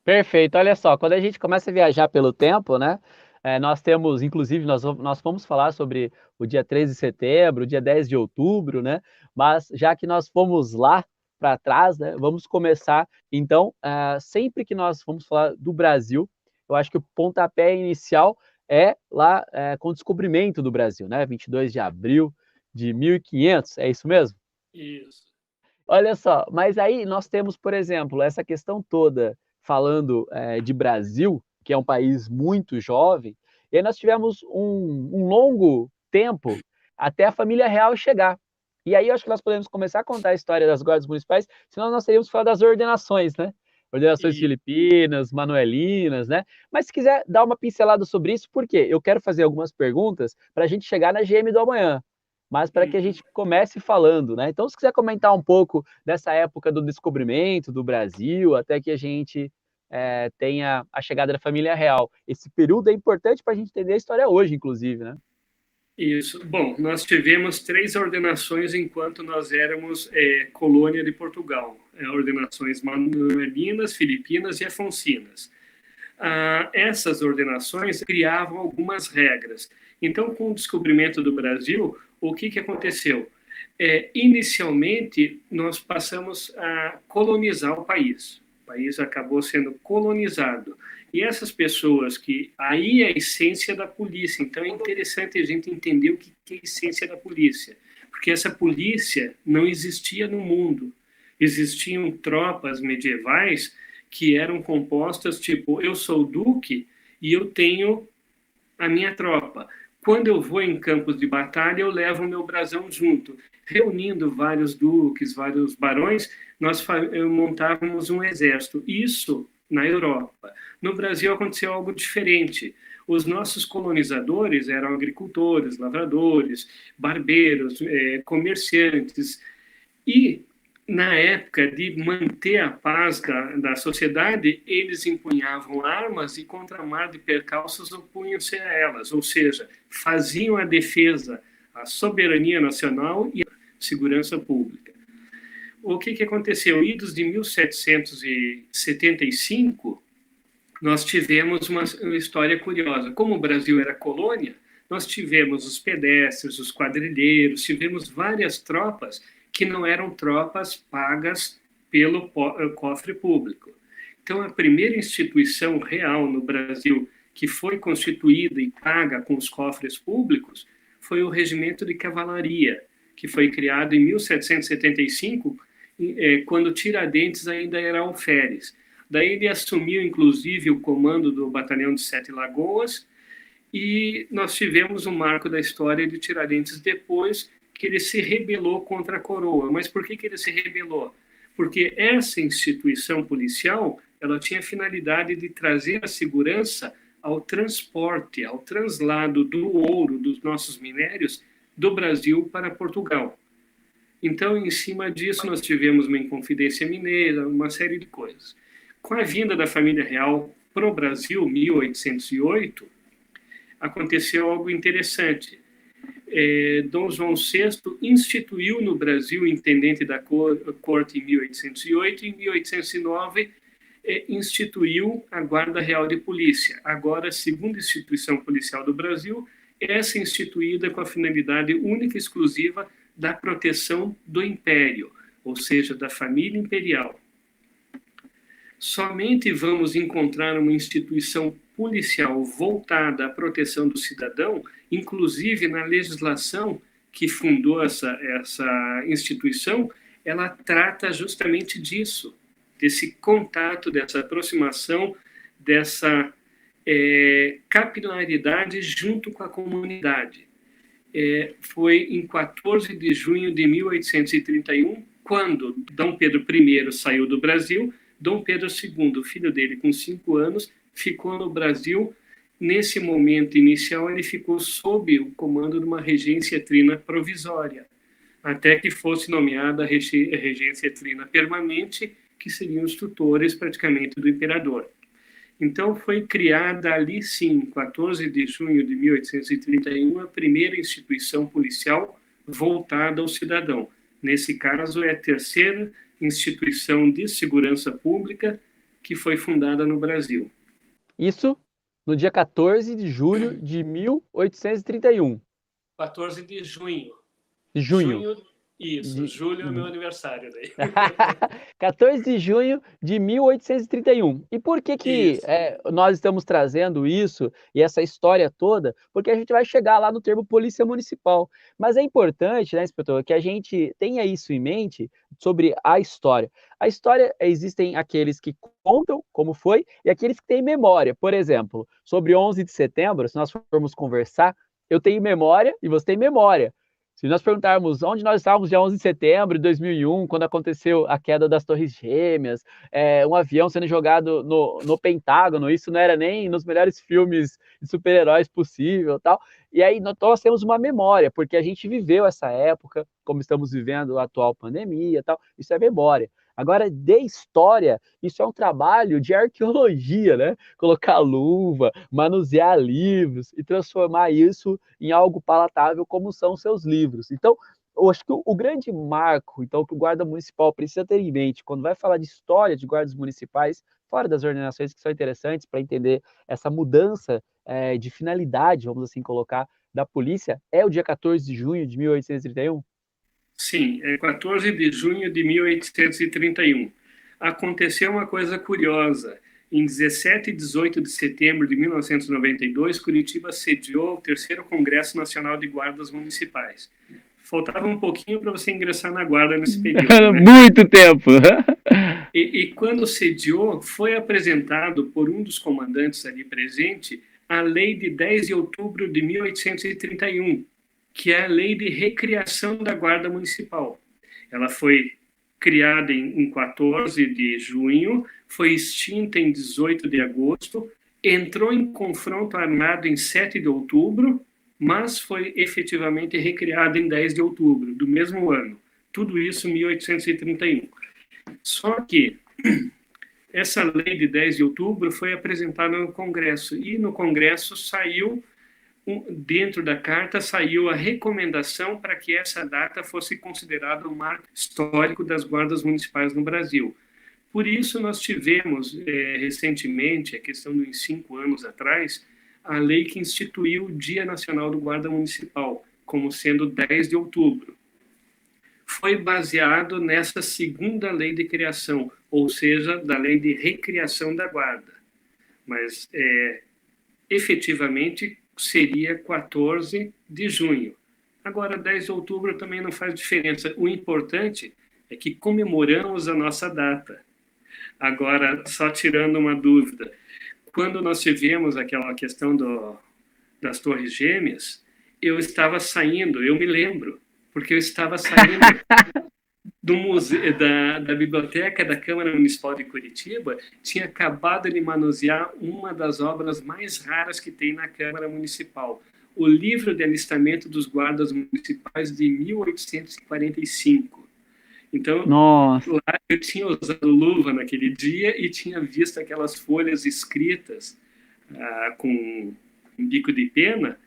Perfeito. Olha só, quando a gente começa a viajar pelo tempo, né, nós temos inclusive nós vamos falar sobre o dia 13 de setembro, o dia 10 de outubro, né, mas já que nós fomos lá para trás, né, vamos começar então, sempre que nós vamos falar do Brasil, eu acho que o pontapé inicial é lá, com o descobrimento do Brasil, né, 22 de abril de 1500, é isso mesmo? Isso. Olha só, mas aí nós temos, por exemplo, essa questão toda falando, de Brasil, que é um país muito jovem, e aí nós tivemos um longo tempo até a família real chegar. E aí eu acho que nós podemos começar a contar a história das guardas municipais, senão nós teríamos que falar das ordenações, né. Ordenações E filipinas, manuelinas, né. Mas se quiser dar uma pincelada sobre isso, por quê? Eu quero fazer algumas perguntas para a gente chegar na GM do amanhã, mas para que a uhum. gente comece falando, né. Então se quiser comentar um pouco dessa época do descobrimento do Brasil, até que a gente, tenha a chegada da família real. Esse período é importante para a gente entender a história hoje, inclusive, né. Isso. Bom, nós tivemos 3 ordenações enquanto nós éramos colônia de Portugal. Ordenações manuelinas, filipinas e afoncinas. Essas ordenações criavam algumas regras. Então, com o descobrimento do Brasil, o que aconteceu? Inicialmente, nós passamos a colonizar o país. O país acabou sendo colonizado. E essas pessoas que... Aí é a essência da polícia. Então, é interessante a gente entender o que é a essência da polícia. Porque essa polícia não existia no mundo. Existiam tropas medievais que eram compostas, tipo, eu sou o duque e eu tenho a minha tropa. Quando eu vou em campos de batalha, eu levo o meu brasão junto. Reunindo vários duques, vários barões, nós montávamos um exército. Isso na Europa. No Brasil aconteceu algo diferente. Os nossos colonizadores eram agricultores, lavradores, barbeiros, comerciantes, e, na época de manter a paz da sociedade, eles empunhavam armas e, contra mar de percalços, opunham-se a elas, ou seja, faziam a defesa, a soberania nacional e a segurança pública. O que aconteceu? Idos de 1775, nós tivemos uma história curiosa. Como o Brasil era colônia, nós tivemos os pedestres, os quadrilheiros, tivemos várias tropas que não eram tropas pagas pelo cofre público. Então, a primeira instituição real no Brasil que foi constituída e paga com os cofres públicos foi o Regimento de Cavalaria, que foi criado em 1775, quando Tiradentes ainda era alferes. Daí ele assumiu, inclusive, o comando do Batalhão de Sete Lagoas, e nós tivemos um marco da história de Tiradentes depois, que ele se rebelou contra a coroa. Mas por que ele se rebelou? Porque essa instituição policial, ela tinha a finalidade de trazer a segurança ao transporte, ao translado do ouro, dos nossos minérios, do Brasil para Portugal. Então, em cima disso, nós tivemos uma Inconfidência Mineira, uma série de coisas. Com a vinda da família real para o Brasil, 1808, aconteceu algo interessante. Dom João VI instituiu no Brasil o intendente da corte em 1808 e em 1809 instituiu a Guarda Real de Polícia, agora a segunda instituição policial do Brasil, essa instituída com a finalidade única e exclusiva da proteção do império, ou seja, da família imperial. Somente vamos encontrar uma instituição policial voltada à proteção do cidadão, inclusive na legislação que fundou essa instituição, ela trata justamente disso, desse contato, dessa aproximação, dessa capilaridade junto com a comunidade. Foi em 14 de junho de 1831, quando Dom Pedro I saiu do Brasil. Dom Pedro II, filho dele com 5 anos, ficou no Brasil. Nesse momento inicial, ele ficou sob o comando de uma regência trina provisória, até que fosse nomeada a regência trina permanente, que seriam os tutores praticamente do imperador. Então, foi criada ali, sim, 14 de junho de 1831, a primeira instituição policial voltada ao cidadão. Nesse caso, é a terceira instituição de segurança pública que foi fundada no Brasil. Isso no dia 14 de julho de 1831. 14 de junho. De junho. Isso, julho é meu aniversário daí. 14 de junho de 1831. E por que nós estamos trazendo isso e essa história toda? Porque a gente vai chegar lá no termo Polícia Municipal. Mas é importante, né, inspetor, que a gente tenha isso em mente sobre a história. A história, existem aqueles que contam como foi e aqueles que têm memória. Por exemplo, sobre 11 de setembro, se nós formos conversar, eu tenho memória e você tem memória. Se nós perguntarmos onde nós estávamos dia 11 de setembro de 2001, quando aconteceu a queda das Torres Gêmeas, um avião sendo jogado no Pentágono, isso não era nem nos melhores filmes de super-heróis possível, tal. E aí nós temos uma memória, porque a gente viveu essa época, como estamos vivendo a atual pandemia, tal. Isso é memória. Agora, de história, isso é um trabalho de arqueologia, né? Colocar luva, manusear livros e transformar isso em algo palatável, como são os seus livros. Então, eu acho que o grande marco, então, que o guarda municipal precisa ter em mente quando vai falar de história de guardas municipais, fora das ordenações que são interessantes para entender essa mudança de finalidade, vamos assim colocar, da polícia, é o dia 14 de junho de 1831? Sim, é 14 de junho de 1831. Aconteceu uma coisa curiosa. Em 17 e 18 de setembro de 1992, Curitiba sediou o terceiro Congresso Nacional de Guardas Municipais. Faltava um pouquinho para você ingressar na guarda nesse período, né? Muito tempo! E quando sediou, foi apresentado por um dos comandantes ali presente a Lei de 10 de outubro de 1831, que é a Lei de Recriação da Guarda Municipal. Ela foi criada em 14 de junho, foi extinta em 18 de agosto, entrou em confronto armado em 7 de outubro, mas foi efetivamente recriada em 10 de outubro do mesmo ano. Tudo isso em 1831. Só que essa lei de 10 de outubro foi apresentada no Congresso, e no Congresso saiu, dentro da carta, saiu a recomendação para que essa data fosse considerada um marco histórico das guardas municipais no Brasil. Por isso, nós tivemos, recentemente, a questão de uns 5 anos atrás, a lei que instituiu o Dia Nacional do Guarda Municipal, como sendo 10 de outubro. Foi baseado nessa segunda lei de criação, ou seja, da lei de recriação da guarda. Mas, efetivamente, seria 14 de junho. Agora, 10 de outubro também não faz diferença. O importante é que comemoramos a nossa data. Agora, só tirando uma dúvida, quando nós tivemos aquela questão das Torres Gêmeas, eu estava saindo, eu me lembro, porque eu estava saindo do museu, da biblioteca da Câmara Municipal de Curitiba, tinha acabado de manusear uma das obras mais raras que tem na Câmara Municipal, o livro de alistamento dos guardas municipais de 1845. Então, Nossa. lá eu tinha usado luva naquele dia e tinha visto aquelas folhas escritas com um bico de pena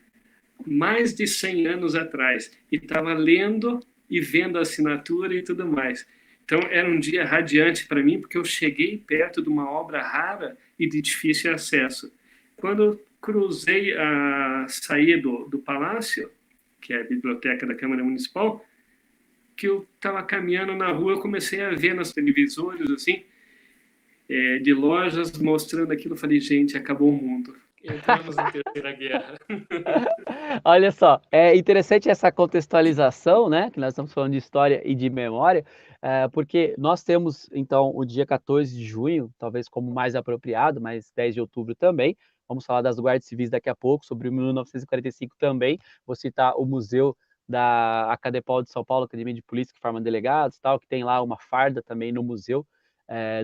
mais de 100 anos atrás, e estava lendo e vendo a assinatura e tudo mais. Então, era um dia radiante para mim, porque eu cheguei perto de uma obra rara e de difícil acesso. Quando eu cruzei a sair do palácio, que é a biblioteca da Câmara Municipal, que eu estava caminhando na rua, eu comecei a ver nos televisores, assim, de lojas, mostrando aquilo. Eu falei, gente, acabou o mundo. Entramos na Terceira Guerra. Olha só, é interessante essa contextualização, né, que nós estamos falando de história e de memória, porque nós temos, então, o dia 14 de junho, talvez como mais apropriado, mas 10 de outubro também. Vamos falar das guardas civis daqui a pouco, sobre o 1945 também. Vou citar o Museu da Acadepol de São Paulo, Academia de Polícia, que forma delegados, tal, que tem lá uma farda também no museu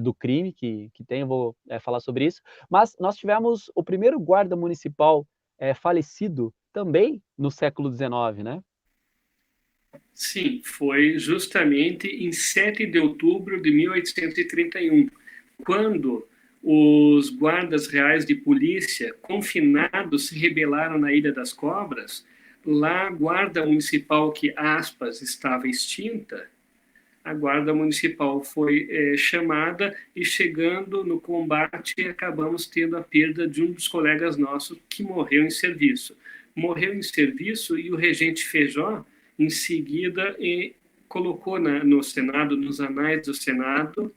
do crime que tem, eu vou falar sobre isso. Mas nós tivemos o primeiro guarda municipal falecido também no século XIX, né? Sim, foi justamente em 7 de outubro de 1831, quando os guardas reais de polícia confinados se rebelaram na Ilha das Cobras. Lá, a guarda municipal, que, aspas, estava extinta, a Guarda Municipal foi chamada e, chegando no combate, acabamos tendo a perda de um dos colegas nossos que morreu em serviço. Morreu em serviço e o regente Feijó, em seguida, colocou no Senado, nos anais do Senado,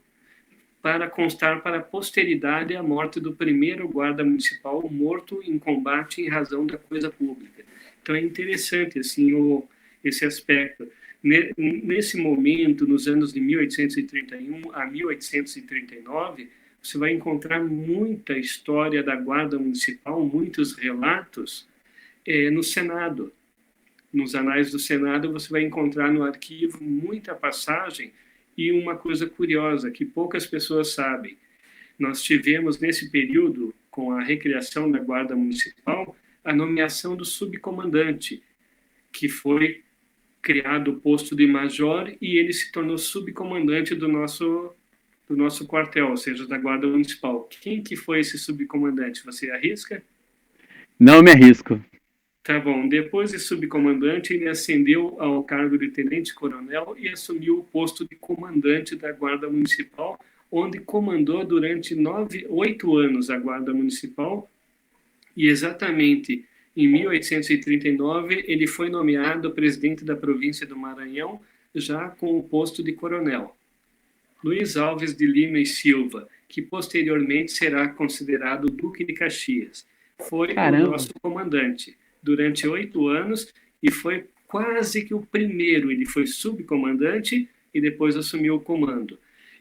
para constar para a posteridade a morte do primeiro guarda municipal morto em combate em razão da coisa pública. Então é interessante assim esse aspecto. Nesse momento, nos anos de 1831 a 1839, você vai encontrar muita história da Guarda Municipal, muitos relatos no Senado. Nos anais do Senado, você vai encontrar no arquivo muita passagem e uma coisa curiosa, que poucas pessoas sabem. Nós tivemos, nesse período, com a recriação da Guarda Municipal, a nomeação do subcomandante, que foi criado o posto de major e ele se tornou subcomandante do nosso quartel, ou seja, da Guarda Municipal. Quem que foi esse subcomandante? Você arrisca? Não me arrisco. Tá bom. Depois de subcomandante, ele ascendeu ao cargo de tenente-coronel e assumiu o posto de comandante da Guarda Municipal, onde comandou durante 8 anos a Guarda Municipal, e exatamente em 1839 ele foi nomeado presidente da província do Maranhão, já com o posto de coronel. Luiz Alves de Lima e Silva, que posteriormente será considerado Duque de Caxias, foi o nosso comandante durante 8 anos e foi quase que o primeiro. Ele foi subcomandante e depois assumiu o comando.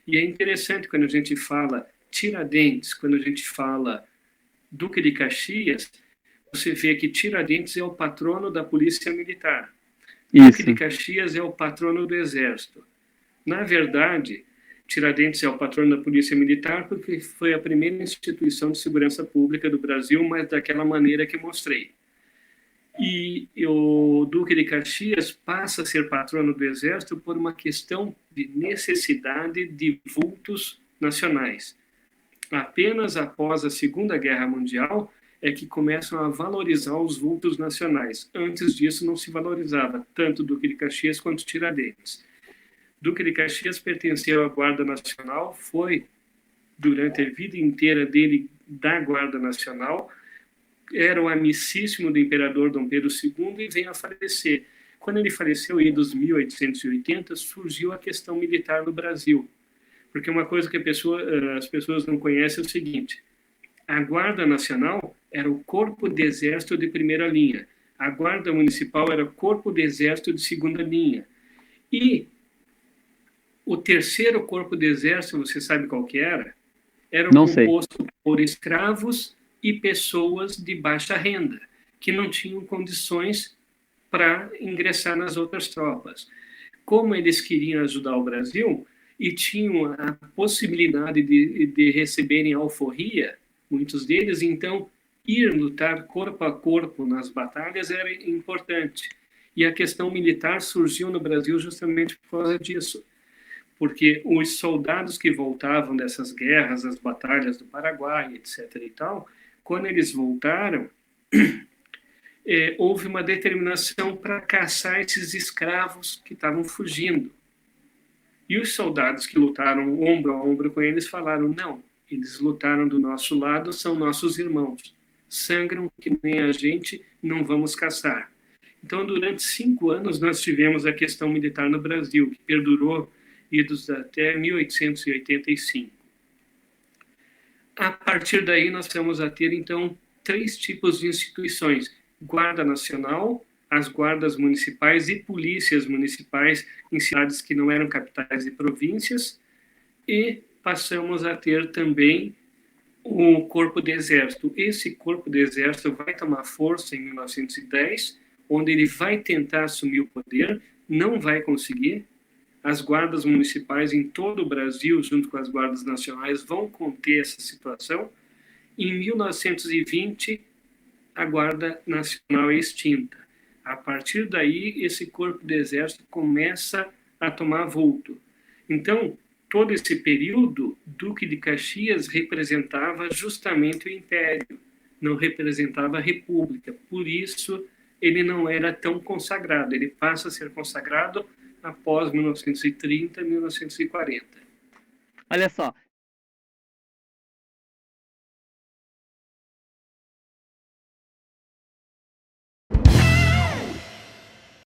E é interessante quando a gente fala Tiradentes, quando a gente fala Duque de Caxias, você vê que Tiradentes é o patrono da Polícia Militar. Duque de Caxias é o patrono do Exército. Na verdade, Tiradentes é o patrono da Polícia Militar porque foi a primeira instituição de segurança pública do Brasil, mas daquela maneira que mostrei. E o Duque de Caxias passa a ser patrono do Exército por uma questão de necessidade de vultos nacionais. Apenas após a Segunda Guerra Mundial é que começam a valorizar os vultos nacionais. Antes disso não se valorizava tanto Duque de Caxias quanto Tiradentes. Duque de Caxias pertenceu à Guarda Nacional, foi, durante a vida inteira dele, da Guarda Nacional, era o amicíssimo do imperador Dom Pedro II e veio a falecer. Quando ele faleceu, em 1880, surgiu a questão militar no Brasil. Porque uma coisa que as pessoas não conhecem é o seguinte: a Guarda Nacional era o corpo de exército de primeira linha, a Guarda Municipal era o corpo de exército de segunda linha. E o terceiro corpo de exército, você sabe qual que era? Era composto por escravos e pessoas de baixa renda, que não tinham condições para ingressar nas outras tropas. Como eles queriam ajudar o Brasil e tinham a possibilidade de receberem alforria, muitos deles, então, ir lutar corpo a corpo nas batalhas era importante. E a questão militar surgiu no Brasil justamente por causa disso, porque os soldados que voltavam dessas guerras, as batalhas do Paraguai, etc. e tal, quando eles voltaram, houve uma determinação para caçar esses escravos que estavam fugindo. E os soldados que lutaram ombro a ombro com eles falaram: não, eles lutaram do nosso lado, são nossos irmãos. Sangram que nem a gente, não vamos caçar. Então, durante 5 anos, nós tivemos a questão militar no Brasil, que perdurou idos até 1885. A partir daí, nós vamos a ter, então, 3 tipos de instituições: Guarda Nacional, as guardas municipais e polícias municipais em cidades que não eram capitais e províncias, e passamos a ter também o Corpo de Exército. Esse Corpo de Exército vai tomar força em 1910, onde ele vai tentar assumir o poder, não vai conseguir. As guardas municipais em todo o Brasil, junto com as guardas nacionais, vão conter essa situação. Em 1920, a Guarda Nacional é extinta. A partir daí, esse corpo de exército começa a tomar vulto. Então, todo esse período, Duque de Caxias representava justamente o Império, não representava a República. Por isso, ele não era tão consagrado. Ele passa a ser consagrado após 1930 e 1940. Olha só,